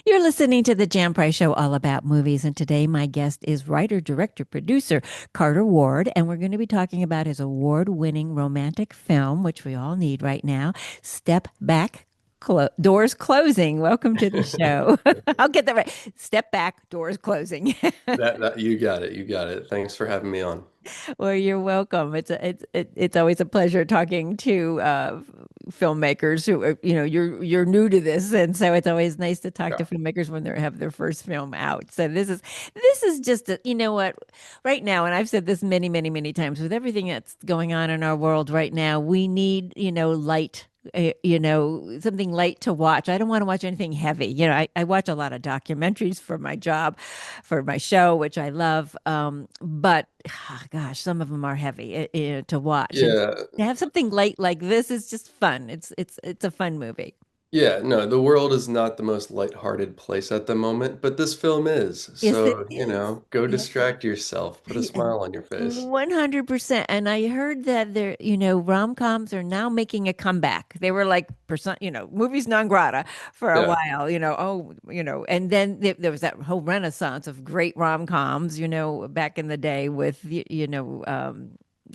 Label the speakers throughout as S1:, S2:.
S1: You're listening to the Jam Price Show, all about movies. And today, my guest is writer, director, producer Carter Ward. And we're going to be talking about his award winning romantic film, which we all need right now, Step Back. Doors closing. Welcome to the show. I'll get that right. Step back, doors closing.
S2: That you got it. You got it. Thanks for having me on.
S1: Well, you're welcome. It's always a pleasure talking to filmmakers who are, you're new to this, and so it's always nice to talk to
S2: Yeah.
S1: filmmakers when they have their first film out. So this is just you know what, right now, and I've said this many, many, many times, with everything that's going on in our world right now, we need light. Something light to watch. I don't want to watch anything heavy. I watch a lot of documentaries for my job, for my show, which I love. But gosh, some of them are heavy to watch, and
S2: Yeah.
S1: to have something light like this is just fun. It's a fun movie.
S2: Yeah. No, the world is not the most lighthearted place at the moment, but this film is.
S1: Yes, it
S2: So,
S1: is.
S2: go
S1: Yeah.
S2: distract yourself, put a smile on your face.
S1: 100%. And I heard that rom-coms are now making a comeback. They were like movies non grata for a
S2: Yeah.
S1: while, and then there was that whole renaissance of great rom-coms, back in the day with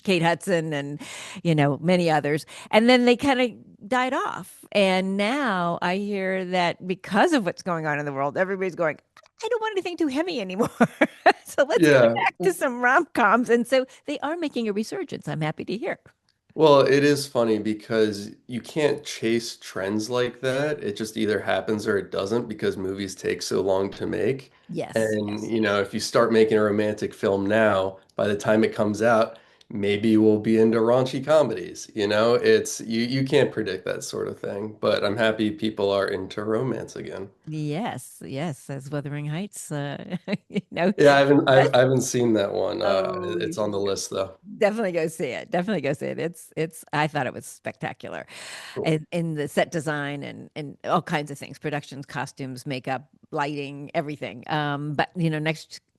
S1: Kate Hudson and many others. And then they kind of died off. And now I hear that because of what's going on in the world, everybody's going, I don't want anything too heavy anymore. So let's get
S2: Yeah.
S1: back to some rom-coms. And so they are making a resurgence. I'm happy to hear.
S2: Well, it is funny because you can't chase trends like that. It just either happens or it doesn't because movies take so long to make.
S1: Yes,
S2: And,
S1: yes.
S2: if you start making a romantic film now, by the time it comes out, maybe we'll be into raunchy comedies. It's you can't predict that sort of thing, but I'm happy people are into romance again.
S1: Yes, yes, as Wuthering Heights, you know,
S2: Yeah, I haven't seen that one.
S1: oh, you
S2: It's on
S1: should
S2: the list though.
S1: definitely go see it. Definitely go see it. I thought it was spectacular.
S2: Cool.
S1: And in the set design and all kinds of things, productions, costumes, makeup, lighting, everything. But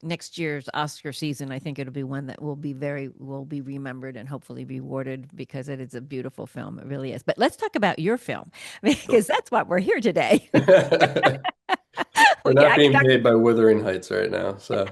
S1: next year's Oscar season, I think it'll be one that will be remembered and hopefully rewarded because it is a beautiful film. It really is. But let's talk about your film
S2: Sure.
S1: because that's what we're here today.
S2: We're
S1: Yeah,
S2: not being paid by Wuthering Heights right now, so.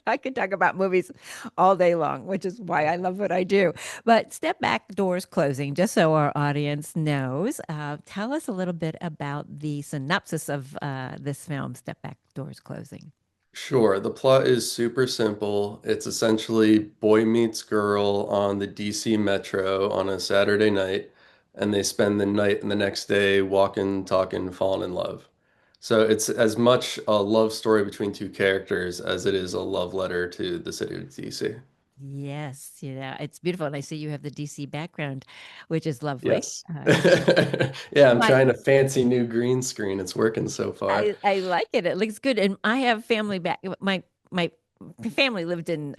S1: I could talk about movies all day long, which is why I love what I do. But Step Back, Doors Closing, just so our audience knows, tell us a little bit about the synopsis of this film, Step Back, Doors Closing.
S2: Sure, the plot is super simple. It's essentially boy meets girl on the DC Metro on a Saturday night, and they spend the night and the next day walking, talking, falling in love. So it's as much a love story between two characters as it is a love letter to the city of DC.
S1: Yes, it's beautiful. And I see you have the DC background, which is lovely.
S2: Yes.
S1: Uh,
S2: Yeah, I'm
S1: my
S2: trying a fancy new green screen. It's working so far.
S1: I like it. It looks good. And I have family back. My family lived in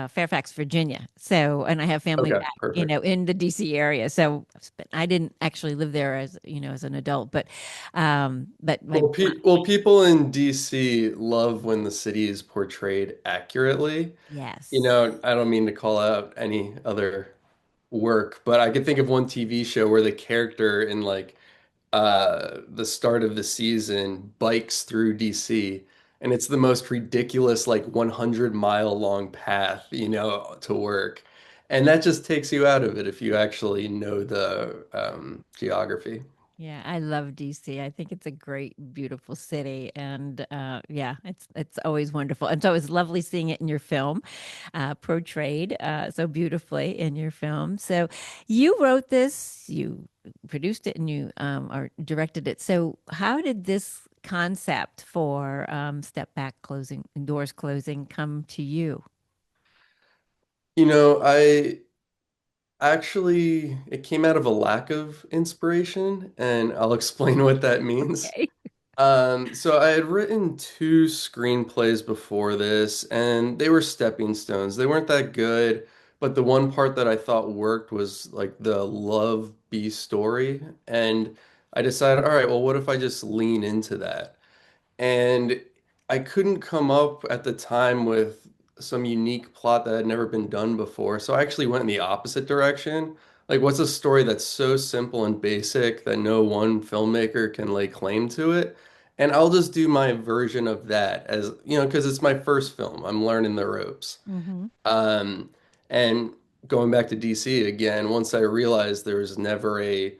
S1: Fairfax, Virginia. So, and I have family
S2: Okay,
S1: back,
S2: perfect.
S1: in the DC area. So, I didn't actually live there as an adult, but my
S2: People in DC love when the city is portrayed accurately.
S1: yes,
S2: I don't mean to call out any other work, but I could think of one TV show where the character in like the start of the season bikes through DC, and it's the most ridiculous like 100-mile long path, to work. And that just takes you out of it if you actually know the geography.
S1: yeah, I love DC. I think it's a great, beautiful city, and yeah, it's always wonderful. And so it's lovely seeing it in your film, portrayed so beautifully in your film. So you wrote this, you produced it, and you or directed it. So how did this concept for step back closing, doors closing, come to you?
S2: I actually, it came out of a lack of inspiration, and I'll explain what that means.
S1: Okay.
S2: So I had written two screenplays before this, and they were stepping stones. They weren't that good, but the one part that I thought worked was like the love B story. And I decided, all right, well, what if I just lean into that? And I couldn't come up at the time with some unique plot that had never been done before. So I actually went in the opposite direction. Like, what's a story that's so simple and basic that no one filmmaker can lay claim to it? and I'll just do my version of that as, because it's my first film. I'm learning the ropes.
S1: Hmm.
S2: Um, and going back to DC again, once I realized there was never a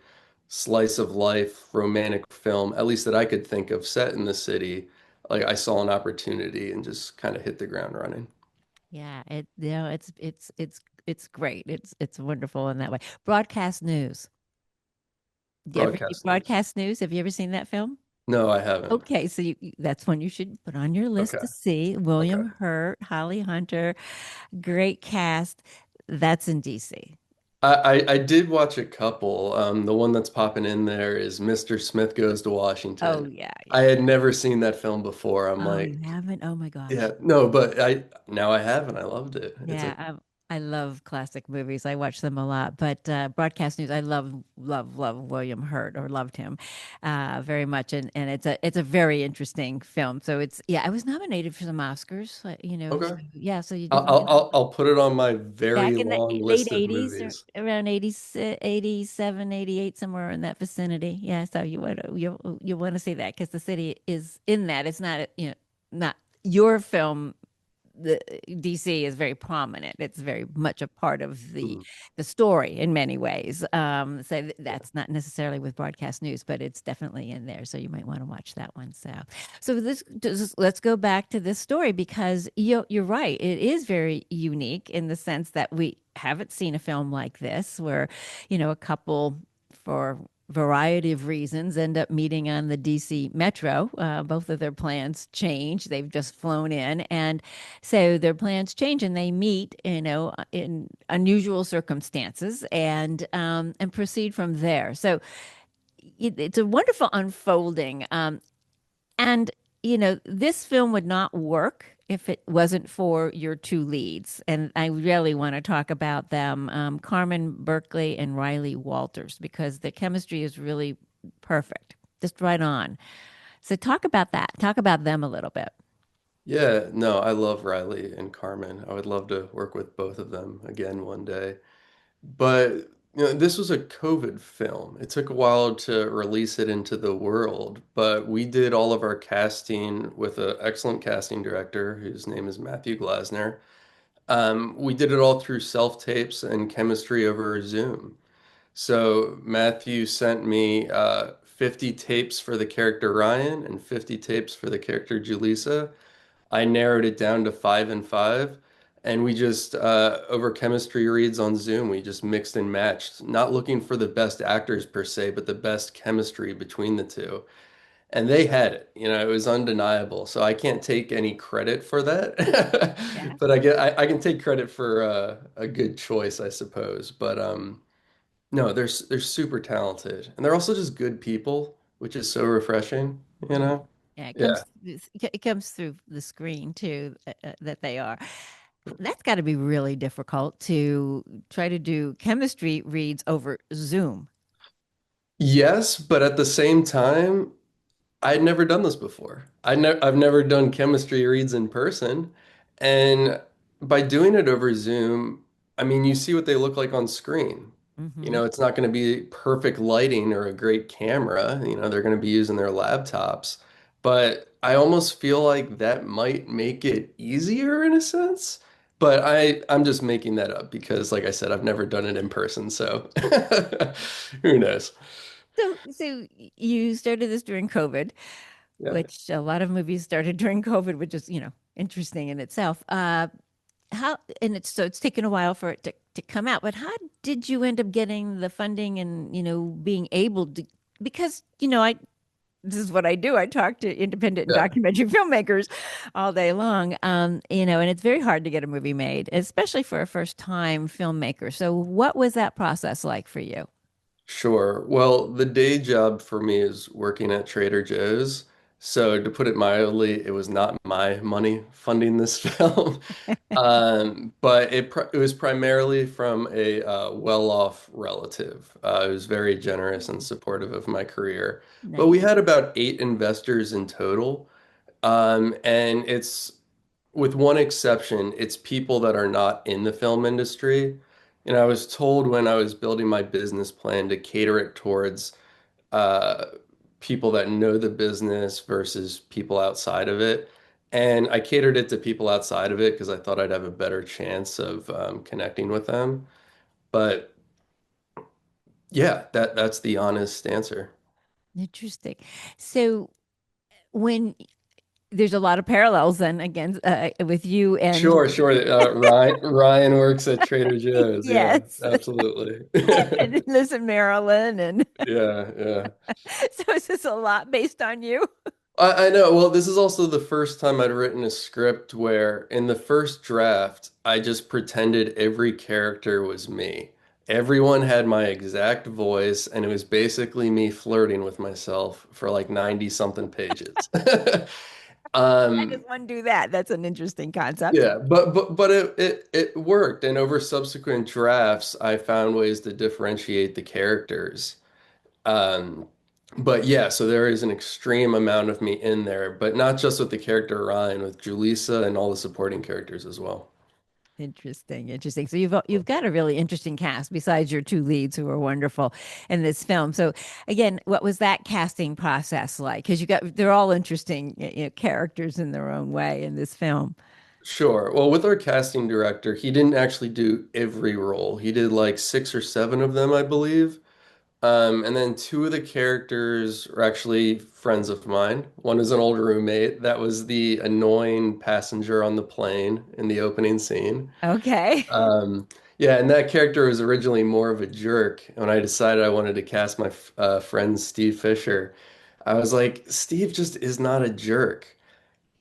S2: slice of life romantic film, at least that I could think of, set in the city, like I saw an opportunity and just kind of hit the ground running.
S1: Yeah, it's great. It's wonderful in that way. Broadcast news. Do you ever see
S2: Broadcast news.
S1: broadcast news? Have you ever seen that film?
S2: No, I haven't.
S1: Okay, so that's one you should put on your list
S2: Okay.
S1: to see.
S2: Okay.
S1: William Hurt, Holly Hunter, great cast. That's in DC.
S2: I did watch a couple. The one that's popping in there is Mr. Smith Goes to
S1: Oh
S2: Washington.
S1: yeah,
S2: I
S1: yeah.
S2: had never seen that film before. I'm
S1: Oh, you
S2: like,
S1: haven't? Oh my gosh.
S2: yeah, no, but I now I have and I loved it. It's a
S1: Yeah, I love classic movies. I watch them a lot. But broadcast news, I love William Hurt or loved him very much, and it's a very interesting film. So it's yeah, I was nominated for some Oscars,
S2: okay.
S1: so yeah, so you
S2: I'll,
S1: definitely
S2: I'll I'll I'll put it on my very
S1: back in the
S2: long
S1: late
S2: list of
S1: 80s or
S2: movies.
S1: around 80, 87, 88, somewhere in that vicinity. Yeah, so you want to see that because the city is in that. It's not not your film. The DC is very prominent. It's very much a part of
S2: Mhm.
S1: the story in many ways. So
S2: Yeah.
S1: that's not necessarily with broadcast news, but it's definitely in there. So you might want to watch that one. So let's go back to this story because you're right. It is very unique in the sense that we haven't seen a film like this where, a couple for variety of reasons end up meeting on the DC Metro. Both of their plans change. They've just flown in, and so their plans change, and they meet, in unusual circumstances, and proceed from there. So it's a wonderful unfolding. And this film would not work if it wasn't for your two leads. And I really want to talk about them, Carmen Berkeley and Riley Walters, because the chemistry is really perfect, just right on. So talk about that. Talk about them a little bit.
S2: Yeah, no, I love Riley and Carmen. I would love to work with both of them again one day. But this was a COVID film. It took a while to release it into the world, but we did all of our casting with an excellent casting director whose name is Matthew Glasner. We did it all through self-tapes and chemistry over Zoom. So Matthew sent me 50 tapes for the character Ryan and 50 tapes for the character Julisa. I narrowed it down to five and five, and we just over chemistry reads on Zoom, we just mixed and matched, not looking for the best actors per se, but the best chemistry between the two. And they had it, it was undeniable. So I can't take any credit for that,
S1: Yeah.
S2: but I can take credit for a good choice, I suppose. But no, they're super talented, and they're also just good people, which is so refreshing, you
S1: Yeah.
S2: know?
S1: Yeah,
S2: Yeah.
S1: it comes through the screen too, that they are. That's got to be really difficult to try to do chemistry reads over Zoom.
S2: Yes, but at the same time, I'd never done this before. I've never done chemistry reads in person. And by doing it over Zoom, I mean, you see what they look like on screen.
S1: Hmm.
S2: It's not going to be perfect lighting or a great camera. They're going to be using their laptops. But I almost feel like that might make it easier in a sense. But I'm just making that up because, like I said, I've never done it in person. So who knows?
S1: So you started this during COVID,
S2: Yeah.
S1: which a lot of movies started during COVID, which is, interesting in itself. How and it's taken a while for it to come out, but how did you end up getting the funding and, being able to, because, I this is what I do. I talk to independent and
S2: Yeah.
S1: documentary filmmakers all day long. And it's very hard to get a movie made, especially for a first time filmmaker. So what was that process like for you?
S2: Sure. Well, the day job for me is working at Trader Joe's. So to put it mildly, it was not my money funding this film. But it was primarily from a well-off relative who's very generous and supportive of my career. But we
S1: Nice.
S2: had about eight investors in total. And it's, with one exception, it's people that are not in the film industry. I was told when I was building my business plan to cater it towards uh, people that know the business versus people outside of it. And I catered it to people outside of it because I thought I'd have a better chance of connecting with them. But yeah, that's the honest answer.
S1: Interesting. So when there's a lot of parallels then again with you and
S2: Sure, sure. Ryan works at Trader Joe's. Yeah,
S1: yes,
S2: absolutely.
S1: and he lives in Maryland, and
S2: Yeah, yeah.
S1: so is this a lot based on you?
S2: I know. Well, this is also the first time I'd written a script where in the first draft, I just pretended every character was me. Everyone had my exact voice, and it was basically me flirting with myself for like 90 something pages.
S1: Why does
S2: Um,
S1: one do that? That's an interesting concept.
S2: yeah, but it worked, and over subsequent drafts, I found ways to differentiate the characters. Um, but yeah, so there is an extreme amount of me in there, but not just with the character Ryan, with Julisa and all the supporting characters as well.
S1: Interesting, interesting. So you've got a really interesting cast besides your two leads who are wonderful in this film. So again, what was that casting process like? Because you got they're all interesting characters in their own way in this film.
S2: Sure. Well, with our casting director, he didn't actually do every role. He did like six or seven of them, I believe. And then two of the characters are actually friends of mine. One is an older roommate. That was the annoying passenger on the plane in the opening scene.
S1: Okay.
S2: Um, yeah, and that character was originally more of a jerk. When I decided I wanted to cast my friend Steve Fisher, I was like, Steve just is not a jerk.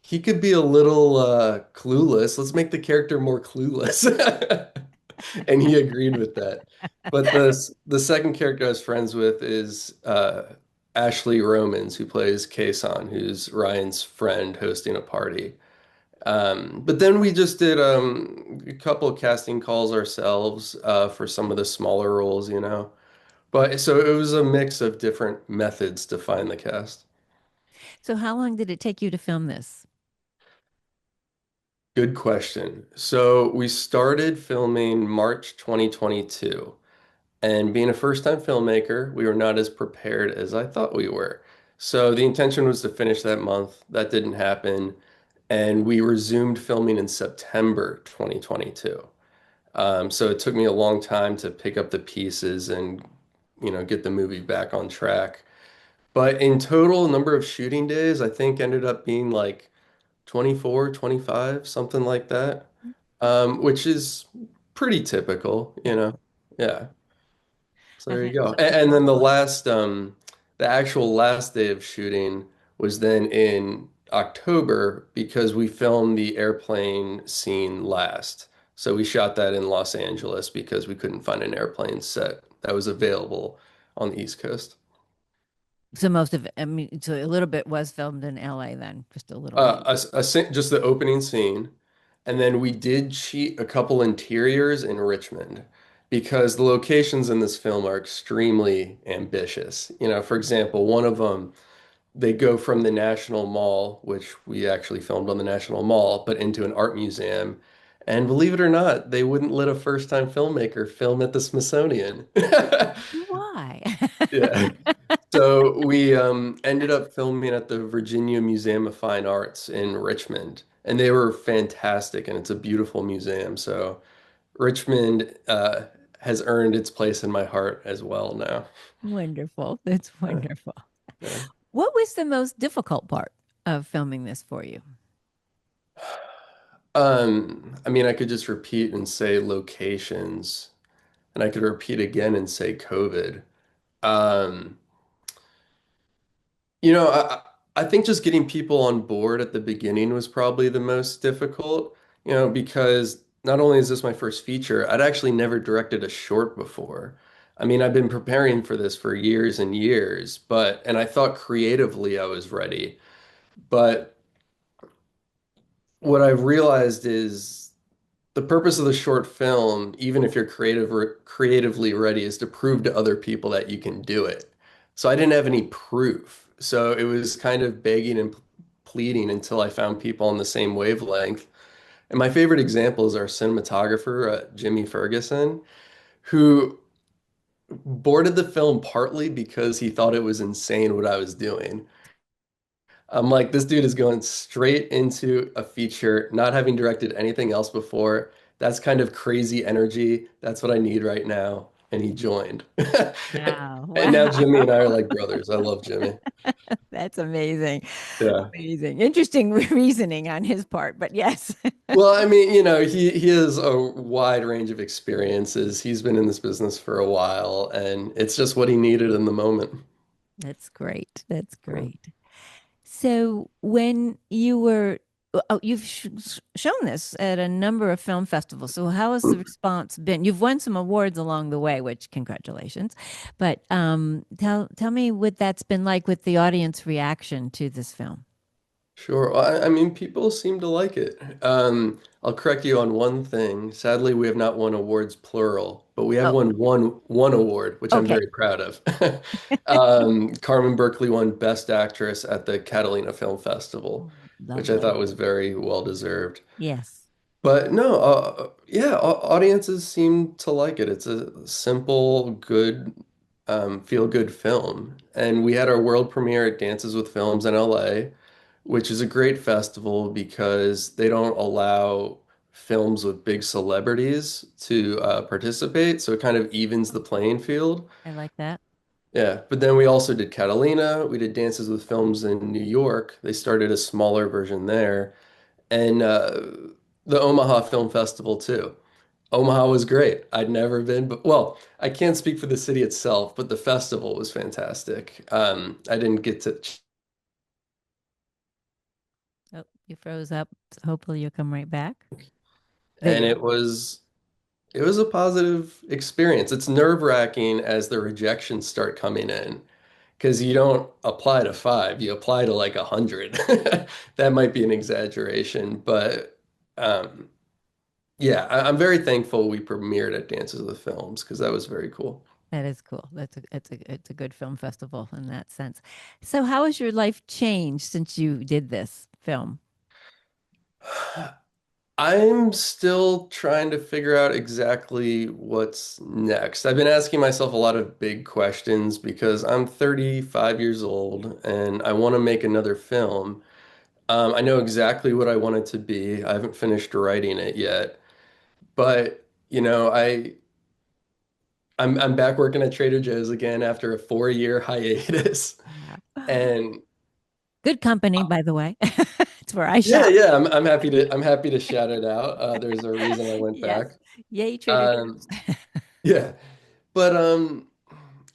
S2: He could be a little clueless. Let's make the character more clueless. And he agreed with that. But the second character I was friends with is Ashley Romans, who plays Kason, who's Ryan's friend hosting a party. But then we just did a couple of casting calls ourselves for some of the smaller roles, you know. But so it was a mix of different methods to find the cast.
S1: So how long did it take you to film this?
S2: Good question. So we started filming March 2022. And being a first-time filmmaker, we were not as prepared as I thought we were. So the intention was to finish that month. That didn't happen. And we resumed filming in September 2022. So it took me a long time to pick up the pieces and, get the movie back on track. But in total, number of shooting days, I think ended up being like 24, 25, something like that, which is pretty typical, you know. Yeah. So there
S1: Okay.
S2: you go.
S1: So
S2: And then the actual last day of shooting was then in October because we filmed the airplane scene last. So we shot that in Los Angeles because we couldn't find an airplane set that was available on the East Coast.
S1: so most of it, I mean, so a little bit was filmed in LA then, just a little bit.
S2: Just the opening scene, and then we did cheat a couple interiors in Richmond because the locations in this film are extremely ambitious. For example, one of them, they go from the National Mall, which we actually filmed on the National Mall, but into an art museum. And believe it or not, they wouldn't let a first-time filmmaker film at the Smithsonian.
S1: Why?
S2: Yeah. So we ended up filming at the Virginia Museum of Fine Arts in Richmond, and they were fantastic, and it's a beautiful museum. So Richmond has earned its place in my heart as well now.
S1: Wonderful. That's
S2: Yeah,
S1: wonderful.
S2: yeah.
S1: What was the most difficult part of filming this for you?
S2: I mean, I could just repeat and say locations, and I could repeat again and say COVID. Um, I think just getting people on board at the beginning was probably the most difficult, because not only is this my first feature, I'd actually never directed a short before. I mean, I've been preparing for this for years and years, and I thought creatively I was ready. But what I've realized is the purpose of the short film, even if you're creatively ready, is to prove to other people that you can do it. So I didn't have any proof. So it was kind of begging and pleading until I found people on the same wavelength. And my favorite example is our cinematographer, Jimmy Ferguson, who boarded the film partly because he thought it was insane what I was doing. I'm like, this dude is going straight into a feature, not having directed anything else before. That's kind of crazy energy. That's what I need right now. And he joined.
S1: Wow.
S2: And now
S1: Wow.
S2: Jimmy and I are like brothers. I love Jimmy.
S1: That's amazing.
S2: Yeah.
S1: Amazing. Interesting reasoning on his part, but yes.
S2: Well, I mean, he has a wide range of experiences. He's been in this business for a while, and it's just what he needed in the moment.
S1: That's great. That's great. So when you were, you've shown this at a number of film festivals. So how has the response been? You've won some awards along the way, which congratulations. But tell me what that's been like with the audience reaction to this film.
S2: Sure. Well, I mean, people seem to like it. I'll correct you on one thing. Sadly, we have not won awards plural, but we have
S1: Oh,
S2: won one award, which I'm
S1: okay.
S2: very proud of. Carmen Berkeley won Best Actress at the Catalina Film Festival,
S1: Oh,
S2: which I thought
S1: lovely.
S2: was very well deserved.
S1: Yes.
S2: But no, yeah, audiences seem to like it. It's a simple, good, feel-good film. And we had our world premiere at Dances with Films in LA, which is a great festival because they don't allow films with big celebrities to participate, so it kind of evens the playing field.
S1: I like that.
S2: Yeah, but then we also did Catalina. We did Dances with Films in New York. They started a smaller version there, and the Omaha Film Festival too. Omaha was great. I'd never been, but well, I can't speak for the city itself, but the festival was fantastic. I didn't get to,
S1: Oh, you froze up. Hopefully you'll come right back. There
S2: and
S1: you are.
S2: it was a positive experience. It's nerve-wracking as the rejections start coming in because you don't apply to five, you apply to like 100. That might be an exaggeration, but um, yeah, I'm very thankful we premiered at Dances with Films because that was very cool.
S1: That is cool. It's a good film festival in that sense. So how has your life changed since you did this film?
S2: I'm still trying to figure out exactly what's next. I've been asking myself a lot of big questions because I'm 35 years old and I want to make another film. I know exactly what I want it to be. I haven't finished writing it yet, but I'm back working at Trader Joe's again after a 4-year hiatus.
S1: Wow.
S2: And
S1: Good company, by the way. It's where I
S2: yeah,
S1: shop.
S2: yeah, I'm happy to shout it out. There's a reason I went
S1: Yes.
S2: back.
S1: Yay, Trader
S2: Um,
S1: Joe's.
S2: yeah. But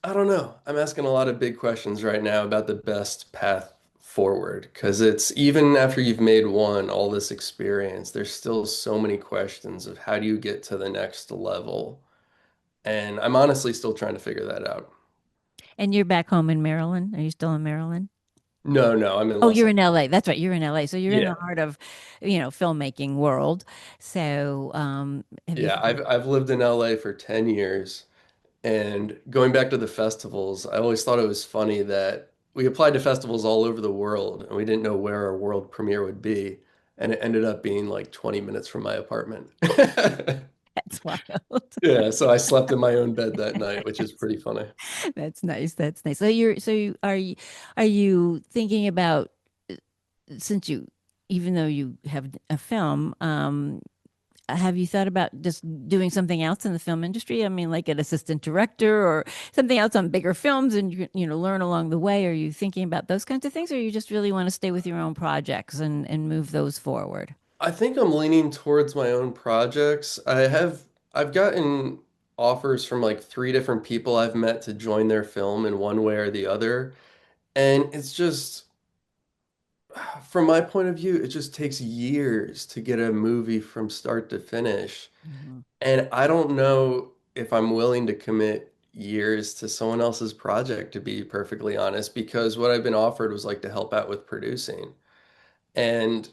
S2: I don't know. I'm asking a lot of big questions right now about the best path forward because it's even after you've made one, all this experience, there's still so many questions of how do you get to the next level? And I'm honestly still trying to figure that out.
S1: And you're back home in Maryland? Are you still in Maryland?
S2: No, no, I'm in
S1: Oh,
S2: Los
S1: you're in
S2: Angeles.
S1: LA. That's right. You're in LA. So you're in the
S2: Yeah.
S1: heart of, filmmaking world. So, have you
S2: Yeah,
S1: thought?
S2: I've lived in LA for 10 years. And going back to the festivals, I always thought it was funny that we applied to festivals all over the world and we didn't know where our world premiere would be. And it ended up being like 20 minutes from my apartment.
S1: That's wild.
S2: Yeah, so I slept in my own bed that night, which is pretty funny.
S1: That's nice. That's nice. Are you thinking about since you even though you have a film, have you thought about just doing something else in the film industry? I mean, like an assistant director or something else on bigger films and learn along the way. Are you thinking about those kinds of things or you just really want to stay with your own projects and move those forward?
S2: I think I'm leaning towards my own projects. I've gotten offers from like 3 different people I've met to join their film in one way or the other. And it's just from my point of view, it just takes years to get a movie from start to finish.
S1: Mhm.
S2: And I don't know if I'm willing to commit years to someone else's project, to be perfectly honest, because what I've been offered was like to help out with producing. And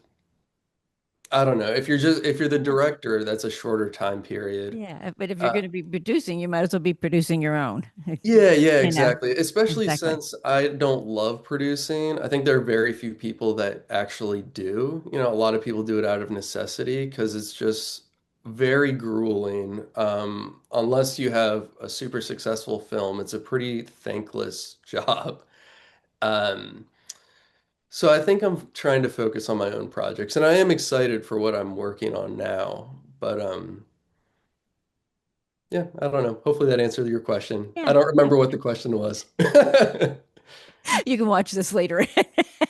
S2: I don't know, if you're the director, that's a shorter time period.
S1: Yeah, but if you're
S2: Uh,
S1: going to be producing, you might as well be producing your own.
S2: yeah, yeah,
S1: You know,
S2: exactly. Especially
S1: exactly.
S2: since I don't love producing. I think there are very few people that actually do. A lot of people do it out of necessity because it's just very grueling. Unless you have a super successful film, it's a pretty thankless job. Um, so I think I'm trying to focus on my own projects, and I am excited for what I'm working on now. But yeah, I don't know. Hopefully that answered your question. I
S1: Yeah,
S2: don't
S1: yeah.
S2: remember what the question was.
S1: You can watch this later.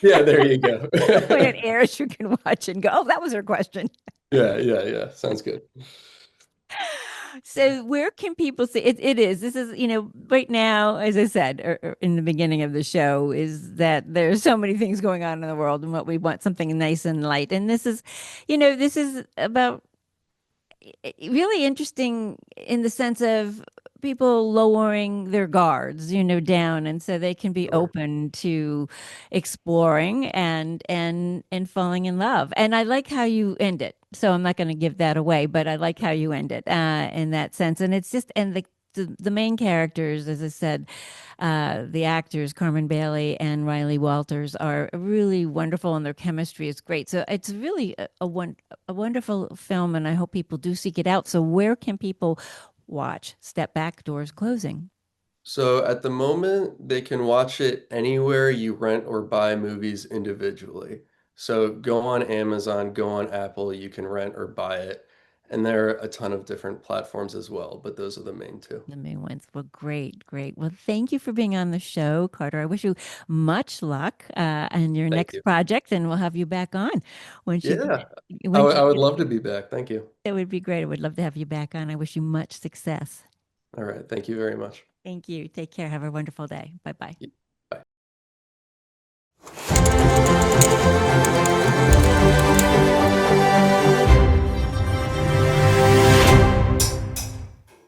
S2: Yeah, there you go.
S1: When it airs, you can watch and go, oh, that was her question.
S2: Yeah, yeah, yeah. Sounds good.
S1: So where can people see it? It is. This is, right now, as I said in the beginning of the show, is that there's so many things going on in the world and what we want something nice and light. And this is about really interesting in the sense of people lowering their guards, down, and so they can be
S2: Sure.
S1: open to exploring and falling in love. And I like how you end it. So I'm not going to give that away, but I like how you end it in that sense. And it's just and the main characters, as I said, the actors, Carmen Bailey and Riley Walters, are really wonderful, and their chemistry is great. So it's really a wonderful film, and I hope people do seek it out. So where can people watch Step Back, Doors Closing?
S2: So at the moment, they can watch it anywhere you rent or buy movies individually. So go on Amazon, go on Apple, you can rent or buy it. And there are a ton of different platforms as well, but those are the main two.
S1: The main ones. Well, great, great. Well, thank you for being on the show, Carter. I wish you much luck on your
S2: Thank
S1: next
S2: you.
S1: project, and we'll have you back on once you
S2: Yeah,
S1: once you
S2: I would
S1: get it.
S2: love to be back. Thank you.
S1: It would be great. I would love to have you back on. I wish you much success.
S2: All right. Thank you very much.
S1: Thank you. Take care. Have a wonderful day. Bye bye.